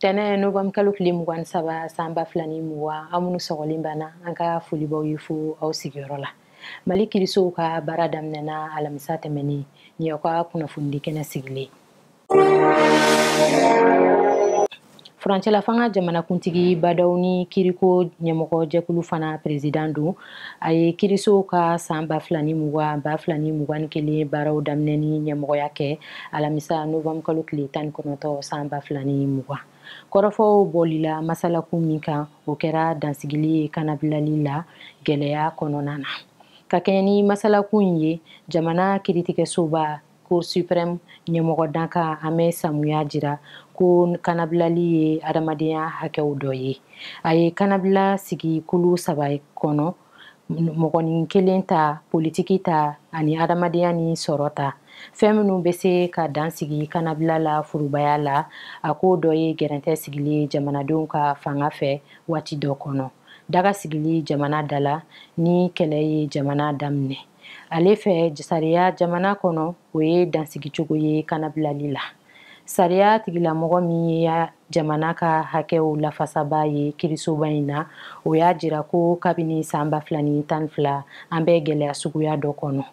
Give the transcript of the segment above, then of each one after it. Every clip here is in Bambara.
Tene November kalo tile 27 sanba filani muwa amunu sɔgɔlen bana an ka folibaw ye fo aw sigiyɔrɔ la. Mali kirisow ka baara daminɛna alamisa tɛmɛni ni aw ka kunnafoni kɛnɛ sigilen. Furancɛla fanga jamanakuntigi Badaw ni kiriko ɲɛmɔgɔ jɛkulu fana président don a ye kirisow ka san 2021 baaraw daminɛ ni ɲɛmɔgɔya kɛ alamisa November kalo tile 19 san 2020. Kɔrɔfɔw bɔlila masalaku min kan o kɛra dansigili kanabilali la gɛlɛya kɔnɔna na. Ka kɛɲɛ ni masalaku ye jamana kiritigɛsoba Cour suprême ɲɛmɔgɔ danka an bɛ samuya jira ko kanabilali ye adamadenya hakɛw dɔ ye. A ye kanabila sigi kulu 3 kɔnɔ mɔgɔnin kelen ta, politiki ta ani adamadenya ni sɔrɔ ta. Fɛn minnu bɛ se ka dan sigi kanabila la furubaya la a ko dɔ ye gɛrɛntɛ sigili jamanadenw ka fanga fɛ waati dɔ kɔnɔ. Daga sigili jamana dala ni kɛlɛ ye jamana daminɛ. Ale fɛ sariya jamana kɔnɔ o ye dansigicogo ye kanabilali la. Sariya tigilamɔgɔ min ye jamana ka hakɛw lafasaba ye kirisoba in na o y'a jira ko kabini san 2012 an bɛ gɛlɛya suguya dɔ kɔnɔ.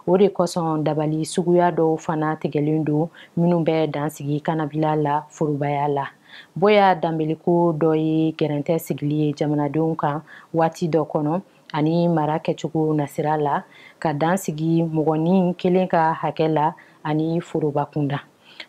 O de kosɔn dabali suguya dɔw fana tigɛlen don minnu bɛ dansigi kanabila la forobaya la. Boya danbeliko dɔ ye gɛrɛntɛ sigili ye jamanadenw kan waati dɔ kɔnɔ ani mara kɛcogo nasira la ka dansigi mɔgɔnin kelen ka hakɛ la ani foroba kunda.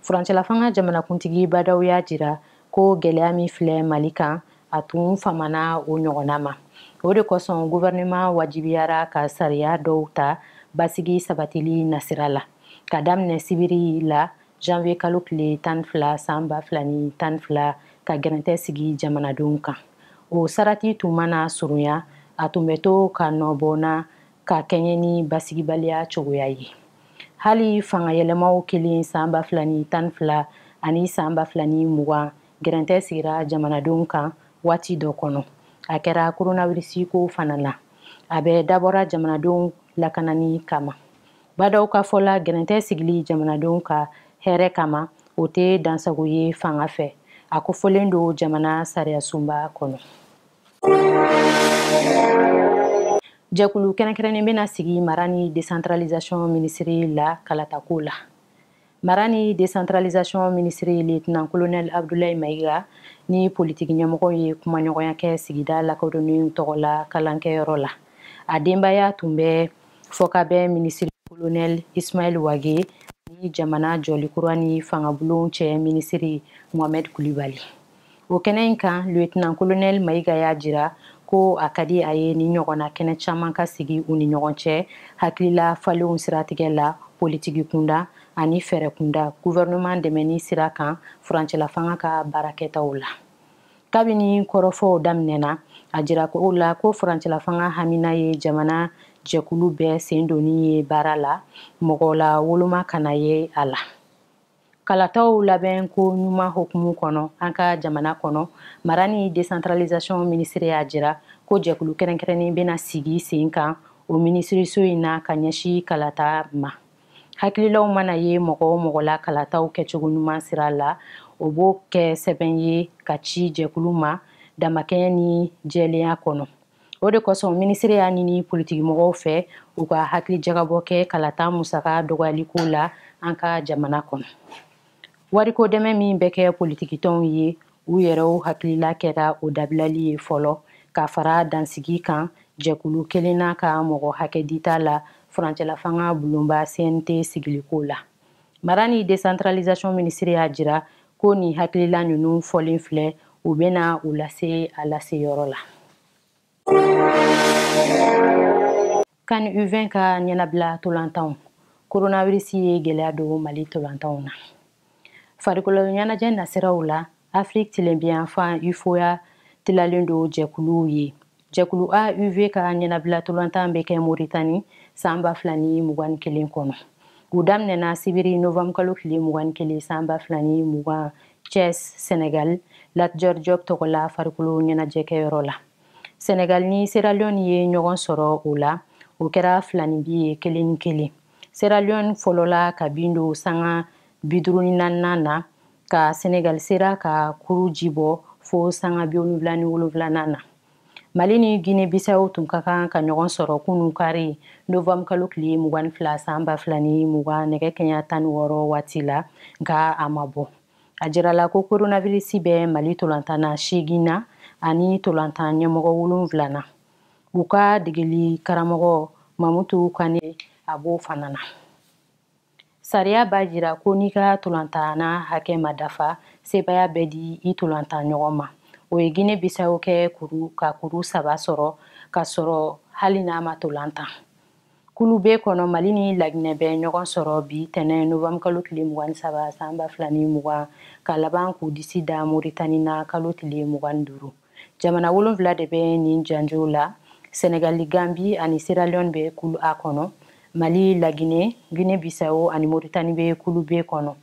Furancɛla fanga jamanakuntigi Badaw y'a jira ko gɛlɛya min filɛ Mali kan a tun famana o ɲɔgɔnna ma. O de kosɔn gouvernement wajibiyara ka sariya dɔw ta basigi sabatili nasira la. Ka daminɛ sibiri la janvier kalo tile 12 san 2012 ka gɛrɛntɛ sigi jamanadenw kan. O sarati tun mana surunya a tun bɛ to ka nɔbɔna ka kɛɲɛ ni basigibaliya cogoya ye. Hali fangayɛlɛmaw kelen san 2012 ani san 2020 gɛrɛntɛ sigira jamanadenw kan waati dɔ kɔnɔ. A kɛra coronavirus ko fana na. A bɛ dabɔra jamanadenw lakanani kama. Badaw ka fɔla gɛrɛntɛ sigili jamanadenw ka hɛrɛ kama o tɛ dansago ye fanga fɛ. A kofɔlen don jamana sariyasunba kɔnɔ. Jɛkulu kɛrɛnkɛrɛnnen bɛna sigi mara ni décentralisation ministère la kalatako la. Mara ni décentralisation ministère lieutenant colonel Abdoulaye Maïga ni politique ɲɛmɔgɔ ye kumaɲɔgɔnya kɛ sigida lakodɔnnen tɔgɔ la kalankɛyɔrɔ la. A denbaya tun bɛ fɔkabɛn ministre colonel Ismaël Wage ni jamana jɔlikura ni fangabulon cɛ ministre Mohamed Kulibali. O kɛnɛ in kan lieutenant colonel Maïga y'a jira ko a ka di a ye ni ɲɔgɔnna kɛnɛ caman ka sigi u ni ɲɔgɔn cɛ hakilila falenw siratigɛ la politiki kunda ani fɛrɛ kunda gouvernement dɛmɛni sira kan furancɛla fanga ka baarakɛtaw la. Kabini kɔrɔfɔw daminɛna a jira ko la ko furancɛla fanga hamina ye jamana jɛkulu bɛɛ sen donni ye baara la mɔgɔ la woloma kana ye a la. Kalataw labɛn ko ɲuman hokumu kɔnɔ an ka jamana kɔnɔ mara ni décentralisation ministère y'a jira ko jɛkulu kɛrɛnkɛrɛnnen bɛna sigi sen kan o ministeriso in na ka ɲɛsi kalata ma. Hakililaw mana ye mɔgɔ o mɔgɔ la kalataw kɛcogo ɲuman sira la o b'o kɛ sɛbɛn ye ka ci jɛkulu ma damakɛɲɛ ni jɛlenya kɔnɔ. O de kosɔn ministère y'a ɲini politikimɔgɔw fɛ u ka hakili jagabɔ kɛ kalata musaka dɔgɔyaliko la an ka jamana kɔnɔ. Wariko dɛmɛ min bɛ kɛ politikitɔnw ye u yɛrɛw hakilila kɛra o dabilali ye fɔlɔ ka fara dansigi kan jɛkulu kelenna ka mɔgɔ hakɛ dita la furancɛla fanga bulonba CNT sigiliko la. Mara ni décentralisation ministère y'a jira ko ni hakilila ninnu fɔlen filɛ u bɛna u lase a laseyɔrɔ la. CAN U20 ka ɲɛnabila tolantanw. Coronavirus ye gɛlɛya don Mali tolantanw na. Farikolo ɲɛnajɛ nasiraw la Afrique tilenbiyanfan UFOA tilalen don jɛkuluw ye. Jɛkulu AUV ka ɲɛnabila tolantan bɛ kɛ Moritani san 2021 kɔnɔ. U daminɛna sibiri November kalo tile 21 san 2020 Thiès, Sénégal, Lat Dior Diop tɔgɔ la farikolo ɲɛnajɛkɛyɔrɔ la. Sénégal ni Sierra Leone ye ɲɔgɔn sɔrɔ o la o kɛra filaninbi ye kelen ni kelen. Sierra Leone fɔlɔla ka bin don sanga 54 na ka Senegal sera ka kuru jibɔ fo sanga 77 na. Mali ni Guinée Bissau tun ka kan ka ɲɔgɔn sɔrɔ kunu kari Novembre kalo tile 22 san 2020 nɛgɛ kanɲɛ 16 waati la nka a ma bɔ. A jirala ko coronavirus bɛ Mali tolantana 8 na ani tolantan ɲɛmɔgɔ 7 na. U ka degeli karamɔgɔ Mamutu Kane a b'o fana na. Sariya b'a jira ko n'i ka tolantana hakɛ ma dafa, sebaya bɛ di I tolantan ɲɔgɔn ma. O ye Guinée Bissau kɛ ka kuru 3 sɔrɔ ka sɔrɔ hali n'a ma tolantan. Kulu bɛ kɔnɔ Mali ni Laginɛ bɛ ɲɔgɔn sɔrɔ bi tɛnɛn Novembre kalo tile 23 san 2020 ka laban k'u disi da Moritani na kalo tile 25. Jamana 7 de bɛ nin janjo la. Senegal, Gambie ani Sierra Leone bɛ kulu A kɔnɔ. Mali, Laginɛ, Guinée Bissau ani Moritani bɛ kulu B kɔnɔ.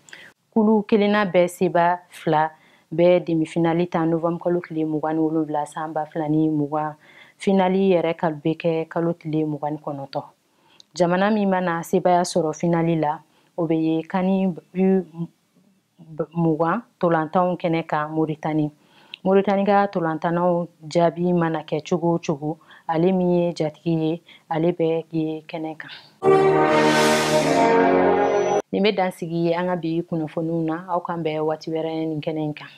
Kulu kelenna bɛ seba 2 bɛ demi-finali ta Novembre kalo tile 27 san 2020. Finali yɛrɛ ka bɛ kɛ kalo tile 29. Jamana min mana sebaya sɔrɔ finali la, o bɛ ye kani U20 tolantanw kɛnɛ kan Moritani. Moritani ka tolantanaw jaabi mana kɛ cogo o cogo, ale min ye jatigi ye, ale bɛ ye kɛnɛ kan. Nin bɛ dansigi an ka bi kunnafoniw na, aw kan bɛn waati wɛrɛ nin kɛnɛ kan.